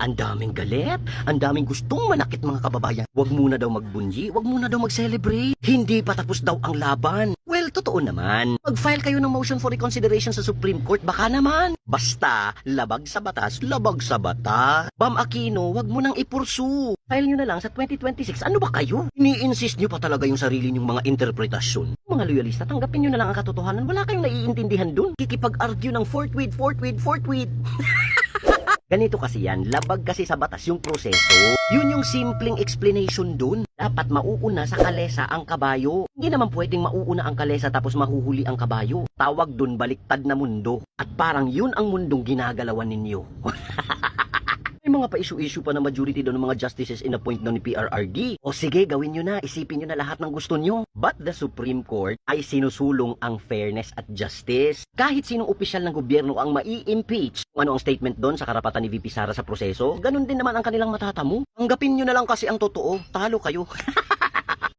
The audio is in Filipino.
Ang daming galit, ang daming gustong manakit mga kababayan. Huwag muna daw magbunyi, huwag muna daw mag-celebrate. Hindi pa tapos daw ang laban. Well, totoo naman. Mag-file kayo ng motion for reconsideration sa Supreme Court, baka naman. Basta, labag sa batas, labag sa bata. Bam Aquino, wag mo nang ipursu. File nyo na lang sa 2026. Ano ba kayo? Ini-insist nyo pa talaga yung sarili nyong mga interpretasyon. Mga loyalista, tanggapin nyo na lang ang katotohanan. Wala kayong naiintindihan dun. Kikipag-argue ng forthwith. Ganito kasi yan, labag kasi sa batas yung proseso. Yun yung simpleng explanation dun. Dapat mauuna sa kalesa ang kabayo. Hindi naman pwedeng mauuna ang kalesa tapos mahuhuli ang kabayo. Tawag dun baliktad na mundo. At parang yun ang mundong ginagalawan ninyo. May mga pa-issue-issue pa na majority daw ng mga justices in-appoint daw ni PRRD. O sige, gawin nyo na, isipin nyo na lahat ng gusto nyo. But the Supreme Court ay sinusulong ang fairness at justice. Kahit sinong opisyal ng gobyerno ang mai-impeach. Kung ano ang statement doon sa karapatan ni VP Sara sa proseso, ganun din naman ang kanilang matatamo. Tanggapin nyo na lang kasi ang totoo, talo kayo.